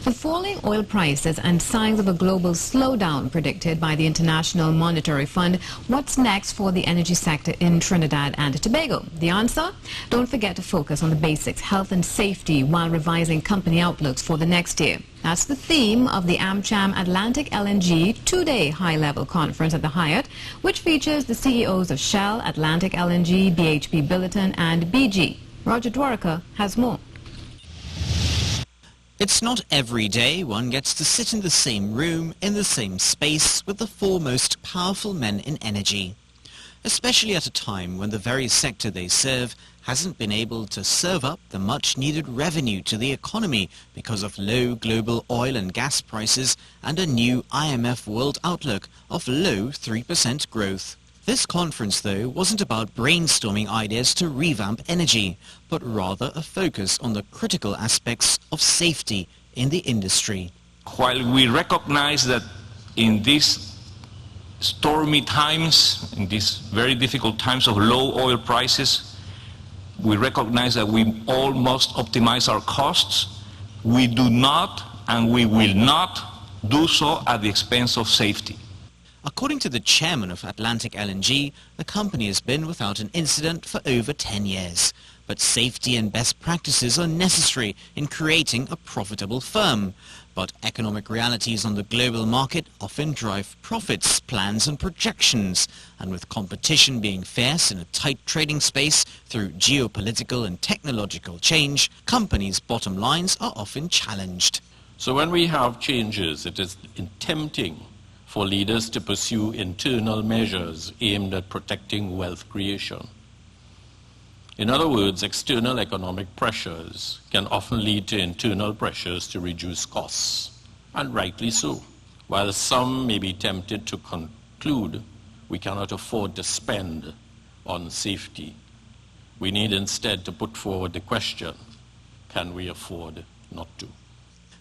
With falling oil prices and signs of a global slowdown predicted by the International Monetary Fund, what's next for the energy sector in Trinidad and Tobago? The answer? Don't forget to focus on the basics, health and safety, while revising company outlooks for the next year. That's the theme of the AMCHAM Atlantic LNG two-day high-level conference at the Hyatt, which features the CEOs of Shell, Atlantic LNG, BHP Billiton and BG. Roger Dwarika has more. It's not every day one gets to sit in the same room, in the same space, with the foremost powerful men in energy. Especially at a time when the very sector they serve hasn't been able to serve up the much-needed revenue to the economy because of low global oil and gas prices and a new IMF world outlook of low 3% growth. This conference, though, wasn't about brainstorming ideas to revamp energy, but rather a focus on the critical aspects of safety in the industry. While we recognize that in these stormy times, in these very difficult times of low oil prices, we recognize that we all must optimize our costs. We do not and we will not do so at the expense of safety. According to the chairman of Atlantic LNG, the company has been without an incident for over 10 years. But safety and best practices are necessary in creating a profitable firm. But economic realities on the global market often drive profits, plans and projections. And with competition being fierce in a tight trading space through geopolitical and technological change, companies' bottom lines are often challenged. So when we have changes, it is tempting for leaders to pursue internal measures aimed at protecting wealth creation. In other words, external economic pressures can often lead to internal pressures to reduce costs, and rightly so. While some may be tempted to conclude we cannot afford to spend on safety, we need instead to put forward the question, can we afford not to?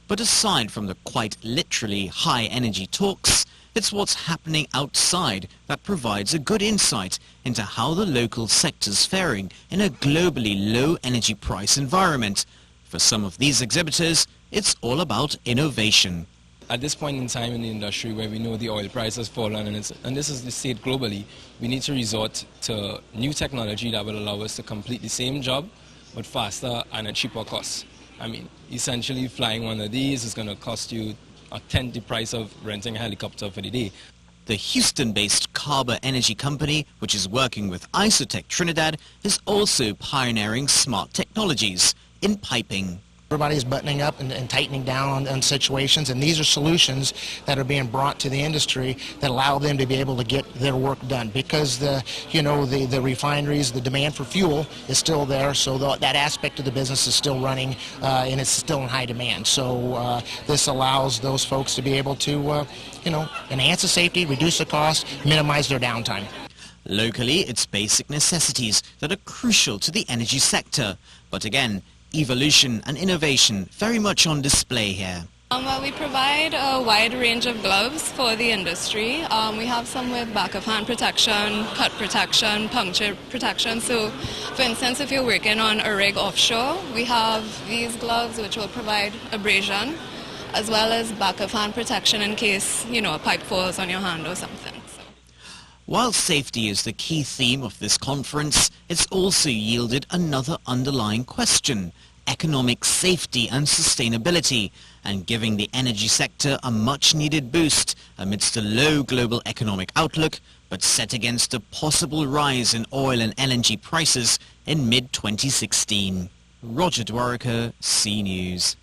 But aside from the quite literally high energy talks, it's what's happening outside that provides a good insight into how the local sector's faring in a globally low energy price environment. For some of these exhibitors, it's all about innovation. At this point in time in the industry where we know the oil price has fallen, and this is the state globally, we need to resort to new technology that will allow us to complete the same job but faster and at cheaper costs. I mean, essentially flying one of these is going to cost you a tenth the price of renting a helicopter for the day. The Houston-based Carver Energy Company, which is working with Isotech Trinidad, is also pioneering smart technologies in piping. Everybody's buttoning up and tightening down on situations, and these are solutions that are being brought to the industry that allow them to be able to get their work done, because the refineries, the demand for fuel is still there, so that aspect of the business is still running and it's still in high demand. So this allows those folks to be able to enhance the safety, reduce the cost, minimize their downtime. Locally, it's basic necessities that are crucial to the energy sector, but again, evolution and innovation very much on display here. Well, we provide a wide range of gloves for the industry. We have some with back-of-hand protection, cut protection, puncture protection. So, for instance, if you're working on a rig offshore, we have these gloves which will provide abrasion, as well as back-of-hand protection in case, a pipe falls on your hand or something. While safety is the key theme of this conference, it's also yielded another underlying question: economic safety and sustainability, and giving the energy sector a much-needed boost amidst a low global economic outlook, but set against a possible rise in oil and LNG prices in mid-2016. Roger Dwarika, C News.